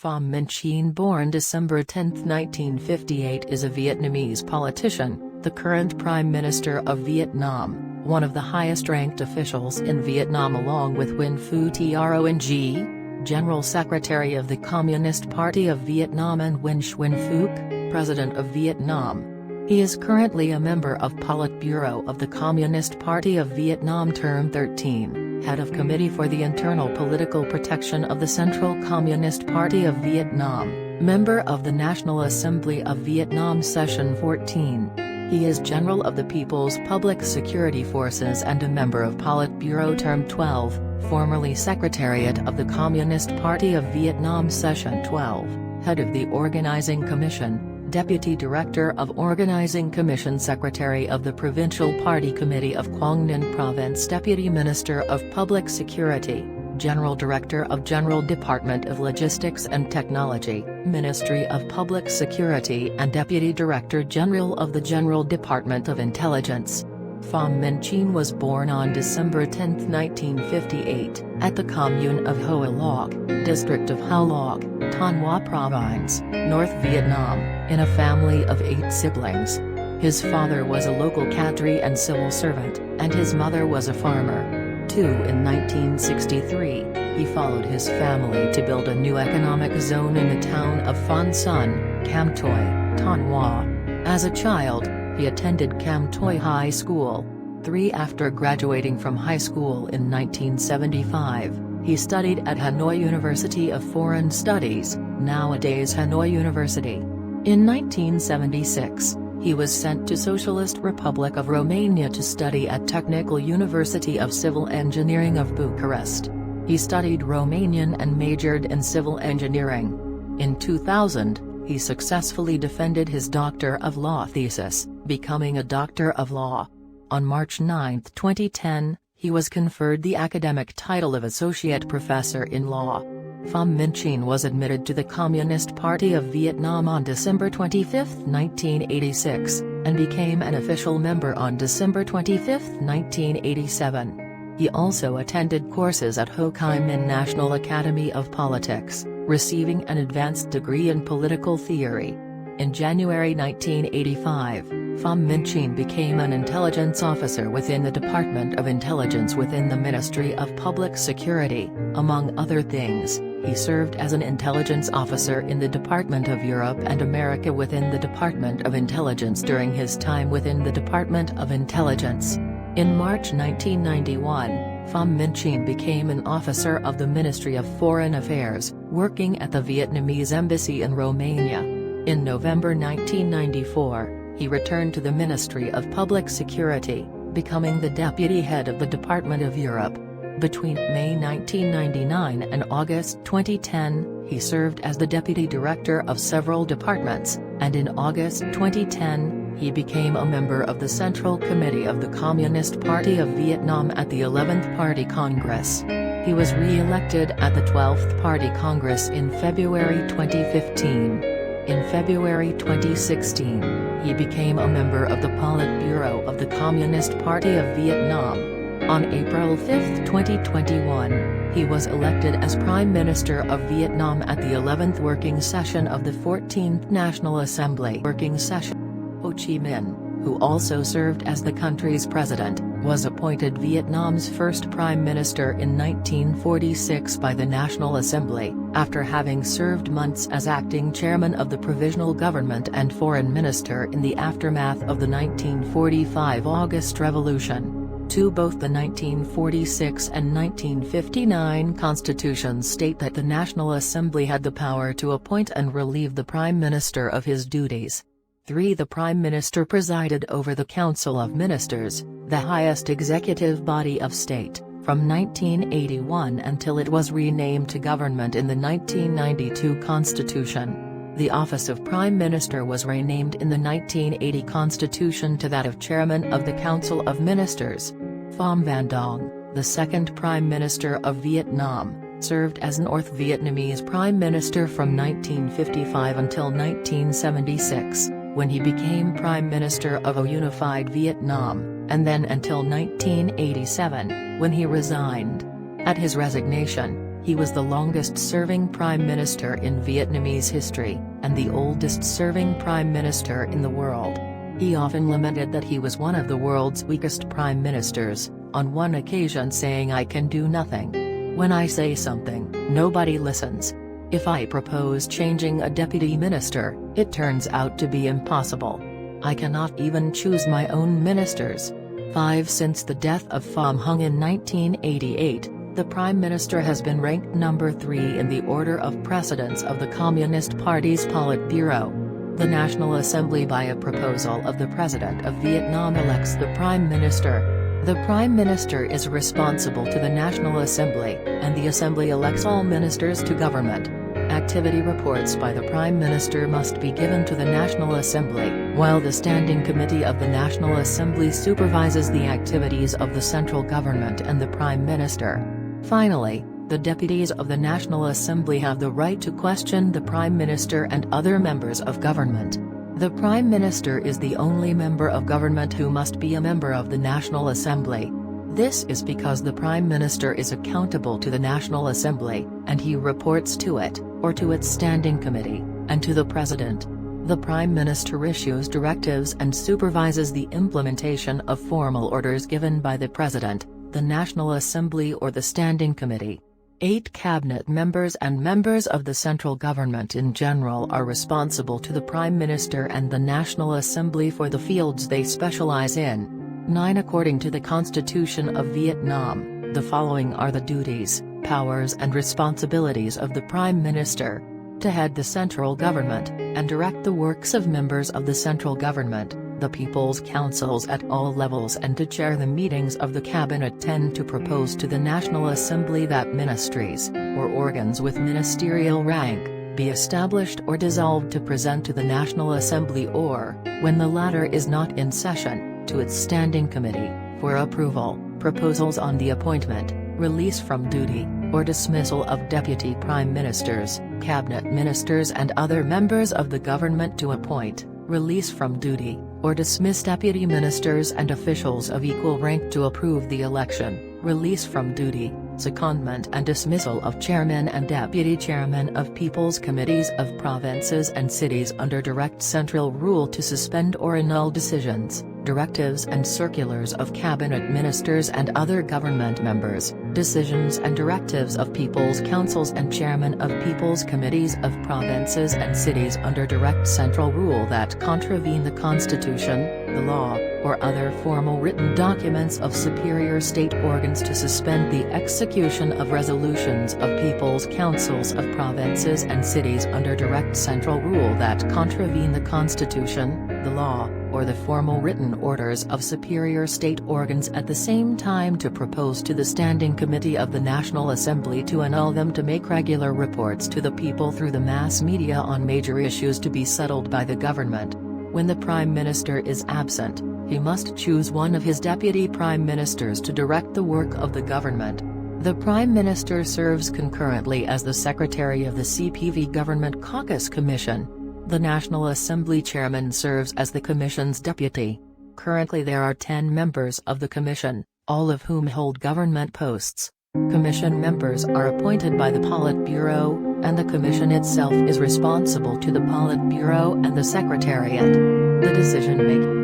Phạm Minh, born December 10, 1958, is a Vietnamese politician, the current Prime Minister of Vietnam, one of the highest-ranked officials in Vietnam along with Nguyen Phu Trong, General Secretary of the Communist Party of Vietnam, and Nguyen Phuc, President of Vietnam. He is currently a member of Politburo of the Communist Party of Vietnam Term 13, Head of Committee for the Internal Political Protection of the Central Communist Party of Vietnam, Member of the National Assembly of Vietnam Session 14. He is General of the People's Public Security Forces and a member of Politburo Term 12, formerly Secretariat of the Communist Party of Vietnam Session 12, Head of the Organizing Commission, Deputy Director of Organizing Commission, Secretary of the Provincial Party Committee of Quang Ninh Province, Deputy Minister of Public Security, General Director of General Department of Logistics and Technology, Ministry of Public Security, and Deputy Director General of the General Department of Intelligence. Phạm Minh was born on December 10, 1958, at the commune of Hoa Loc, district of Hoa Loc, Thanh Hóa Province, North Vietnam, in a family of 8 siblings. His father was a local cadre and civil servant, and his mother was a farmer. In 1963, he followed his family to build a new economic zone in the town of Phan Son, Cam Toi, Thanh Hóa. As a child, he attended Cam Toi High School. After graduating from high school in 1975, he studied at Hanoi University of Foreign Studies, nowadays Hanoi University. In 1976, he was sent to Socialist Republic of Romania to study at Technical University of Civil Engineering of Bucharest. He studied Romanian and majored in civil engineering. In 2000, he successfully defended his Doctor of Law thesis, becoming a Doctor of Law. On March 9, 2010, he was conferred the academic title of Associate Professor in Law. Phạm Minh was admitted to the Communist Party of Vietnam on December 25, 1986, and became an official member on December 25, 1987. He also attended courses at Ho Chi Minh National Academy of Politics, receiving an advanced degree in political theory. In January 1985, Phạm Minh became an intelligence officer within the Department of Intelligence within the Ministry of Public Security. Among other things, he served as an intelligence officer in the Department of Europe and America within the Department of Intelligence during his time within the Department of Intelligence. In March 1991, Phạm Minh became an officer of the Ministry of Foreign Affairs, working at the Vietnamese Embassy in Romania. In November 1994, he returned to the Ministry of Public Security, becoming the deputy head of the Department of Europe. Between May 1999 and August 2010, he served as the deputy director of several departments, and in August 2010, he became a member of the Central Committee of the Communist Party of Vietnam at the 11th Party Congress. He was re-elected at the 12th Party Congress in February 2015. In February 2016, he became a member of the Politburo of the Communist Party of Vietnam. On April 5, 2021, he was elected as Prime Minister of Vietnam at the 11th Working Session of the 14th National Assembly Working Session. Ho Chi Minh, who also served as the country's president, was appointed Vietnam's first Prime Minister in 1946 by the National Assembly, after having served months as acting chairman of the Provisional Government and Foreign Minister in the aftermath of the 1945 August Revolution. Both the 1946 and 1959 constitutions state that the National Assembly had the power to appoint and relieve the Prime Minister of his duties. The Prime Minister presided over the Council of Ministers, the highest executive body of state, from 1981 until it was renamed to government in the 1992 Constitution. The office of Prime Minister was renamed in the 1980 Constitution to that of Chairman of the Council of Ministers. Pham Van Dong, the second Prime Minister of Vietnam, served as North Vietnamese Prime Minister from 1955 until 1976, when he became Prime Minister of a unified Vietnam, and then until 1987, when he resigned. At his resignation, He was the longest-serving prime minister in Vietnamese history, and the oldest-serving prime minister in the world. He often lamented that he was one of the world's weakest prime ministers, on one occasion saying, "I can do nothing. When I say something, nobody listens. If I propose changing a deputy minister, it turns out to be impossible. I cannot even choose my own ministers." 5 Since the death of Phạm in 1988, the Prime Minister has been ranked number 3 in the order of precedence of the Communist Party's Politburo. The National Assembly, by a proposal of the President of Vietnam, elects the Prime Minister. The Prime Minister is responsible to the National Assembly, and the Assembly elects all ministers to government. Activity reports by the Prime Minister must be given to the National Assembly, while the Standing Committee of the National Assembly supervises the activities of the central government and the Prime Minister. Finally, the deputies of the National Assembly have the right to question the Prime Minister and other members of government. The Prime Minister is the only member of government who must be a member of the National Assembly. This is because the Prime Minister is accountable to the National Assembly, and he reports to it, or to its Standing Committee, and to the President. The Prime Minister issues directives and supervises the implementation of formal orders given by the President, the National Assembly or the Standing Committee. 8 cabinet members and members of the central government in general are responsible to the Prime Minister and the National Assembly for the fields they specialize in. 9 According to the Constitution of Vietnam, the following are the duties, powers and responsibilities of the Prime Minister: to head the central government, and direct the works of members of the central government, the People's Councils at all levels, and to chair the meetings of the Cabinet. 10 To propose to the National Assembly that ministries, or organs with ministerial rank, be established or dissolved, to present to the National Assembly or, when the latter is not in session, to its Standing Committee, for approval, proposals on the appointment, release from duty, or dismissal of deputy prime ministers, cabinet ministers and other members of the government, to appoint, release from duty, or dismiss deputy ministers and officials of equal rank, to approve the election, release from duty, secondment and dismissal of chairmen and deputy chairmen of people's committees of provinces and cities under direct central rule, to suspend or annul decisions, directives and circulars of cabinet ministers and other government members, decisions and directives of people's councils and chairmen of people's committees of provinces and cities under direct central rule that contravene the Constitution, the law, or other formal written documents of superior state organs, to suspend the execution of resolutions of people's councils of provinces and cities under direct central rule that contravene the Constitution, the law, or the formal written orders of superior state organs, at the same time to propose to the Standing Committee of the National Assembly to annul them, to make regular reports to the people through the mass media on major issues to be settled by the government. When the Prime Minister is absent, he must choose one of his deputy prime ministers to direct the work of the government. The Prime Minister serves concurrently as the Secretary of the CPV Government Caucus Commission. The National Assembly Chairman serves as the Commission's deputy. Currently there are 10 members of the Commission, all of whom hold government posts. Commission members are appointed by the Politburo, and the Commission itself is responsible to the Politburo and the Secretariat. The decision-making